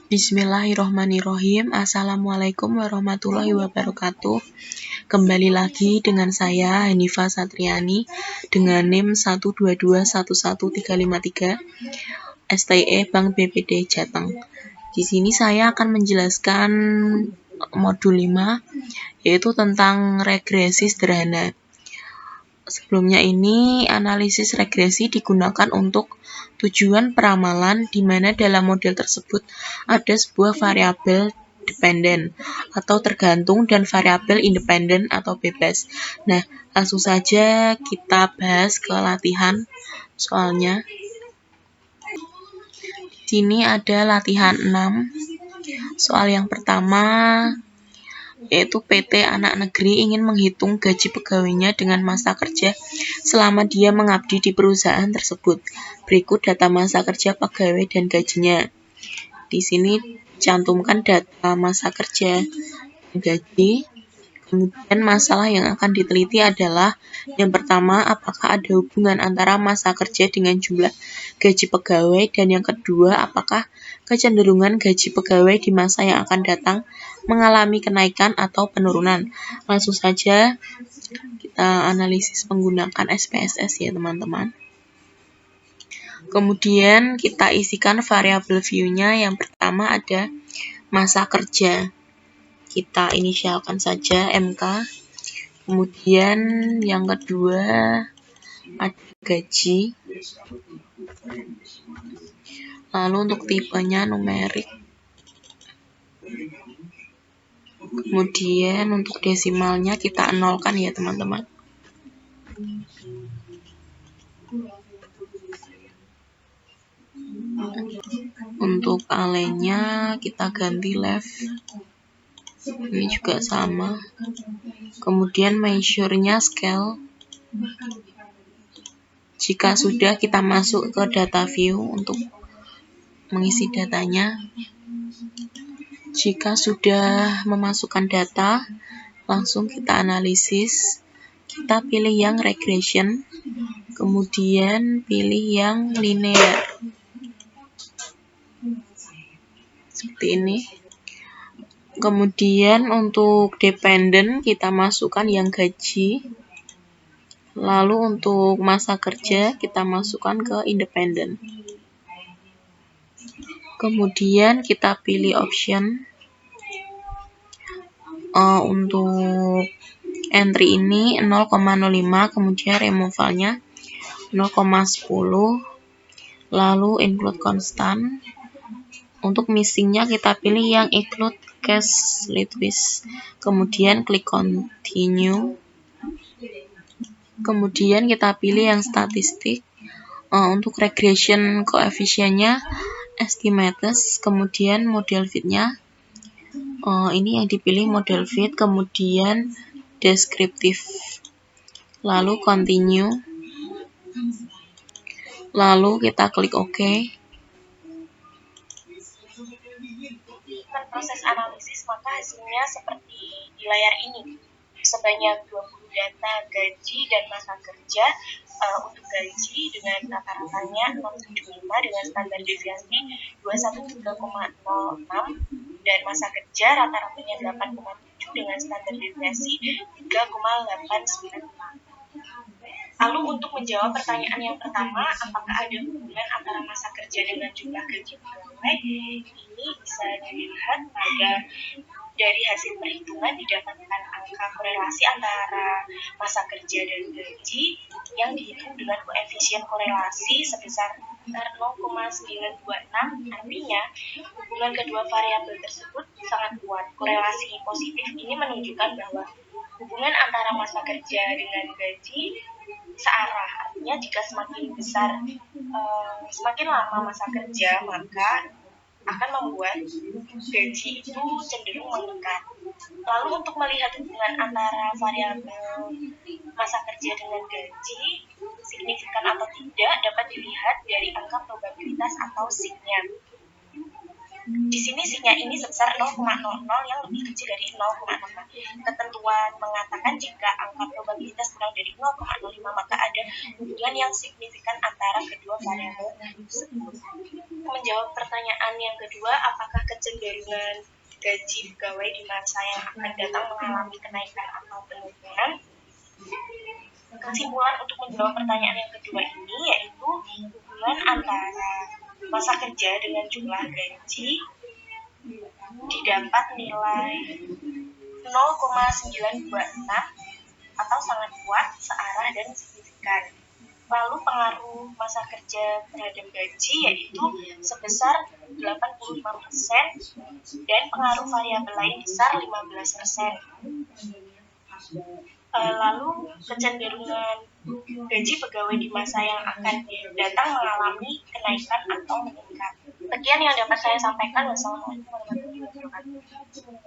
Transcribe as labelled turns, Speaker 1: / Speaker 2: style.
Speaker 1: Bismillahirrohmanirrohim. Assalamualaikum warahmatullahi wabarakatuh. Kembali lagi dengan saya Hanifa Satriani dengan NIM 122111353 STE Bank BPD Jateng. Di sini saya akan menjelaskan modul 5 yaitu tentang regresi sederhana. Sebelumnya ini, analisis regresi digunakan untuk tujuan peramalan di mana dalam model tersebut ada sebuah variabel dependen atau tergantung dan variabel independen atau bebas. Nah, langsung saja kita bahas ke latihan soalnya. Di sini ada latihan 6. Soal yang pertama yaitu PT Anak Negeri ingin menghitung gaji pegawainya dengan masa kerja selama dia mengabdi di perusahaan tersebut. Berikut data masa kerja pegawai dan gajinya. Di sini cantumkan data masa kerja dan gaji. Kemudian masalah yang akan diteliti adalah yang pertama, apakah ada hubungan antara masa kerja dengan jumlah gaji pegawai, dan yang kedua, apakah kecenderungan gaji pegawai di masa yang akan datang mengalami kenaikan atau penurunan. Langsung saja kita analisis menggunakan SPSS ya teman-teman. Kemudian kita isikan variabel view-nya. Yang pertama ada masa kerja. Kita inisialkan saja MK. Kemudian yang kedua ada gaji. Lalu untuk tipenya numerik. Kemudian untuk desimalnya kita nolkan ya teman-teman. Untuk alenya kita ganti left. Ini juga sama. Kemudian measure-nya scale. Jika sudah, kita masuk ke data view untuk mengisi datanya. Jika sudah memasukkan data, langsung kita analisis. Kita pilih yang regression, kemudian pilih yang linear. Seperti ini. Kemudian untuk dependent kita masukkan yang gaji. Lalu untuk masa kerja kita masukkan ke independent. Kemudian kita pilih option. Untuk entry ini 0,05, kemudian removalnya 0,10, lalu include constant. Untuk missingnya kita pilih yang include cash litwis, kemudian klik continue. Kemudian kita pilih yang statistik. Untuk regression koefisiennya estimated, kemudian model fit-nya ini yang dipilih model fit, kemudian deskriptif, lalu continue, lalu kita klik OK.
Speaker 2: Proses analisis, maka hasilnya seperti di layar ini. Sebanyak 20 data gaji dan masa kerja. Untuk gaji dengan rata-ratanya 675 dengan standar deviasi 213,06, dan masa kerja rata-ratanya 8,7 dengan standar deviasi 3,895. Lalu untuk menjawab pertanyaan yang pertama, apakah ada hubungan antara masa kerja dengan jumlah gaji pegawai? Ini bisa dilihat dari hasil perhitungan didapatkan angka korelasi antara masa kerja dan gaji yang dihitung dengan koefisien korelasi sebesar 0,926. Artinya hubungan kedua variabel tersebut sangat kuat. Korelasi positif ini menunjukkan bahwa hubungan antara masa kerja dengan gaji searah. Artinya jika semakin besar, semakin lama masa kerja, maka akan membuat gaji itu cenderung meningkat. Lalu untuk melihat hubungan antara variabel masa kerja dengan gaji signifikan atau tidak dapat dilihat dari angka probabilitas atau signya. di sini sinya ini sebesar 0,00 yang lebih kecil dari 0,6. Ketentuan mengatakan jika angka probabilitas kurang dari 0,05 maka ada hubungan yang signifikan antara kedua variabel tersebut. Menjawab pertanyaan yang kedua, apakah kecenderungan gaji pegawai di masa yang akan datang mengalami kenaikan atau penurunan? Kesimpulan untuk menjawab pertanyaan yang kedua ini yaitu hubungan antara masa kerja dengan jumlah gaji didapat nilai 0,926 atau sangat kuat, searah, dan signifikan. Lalu pengaruh masa kerja terhadap gaji yaitu sebesar 85% dan pengaruh variabel lain besar 15%. Lalu kecenderungan gaji pegawai di masa yang akan datang mengalami kenaikan atau meningkat. Sekian yang dapat saya sampaikan. Wassalamualaikum warahmatullahi wabarakatuh.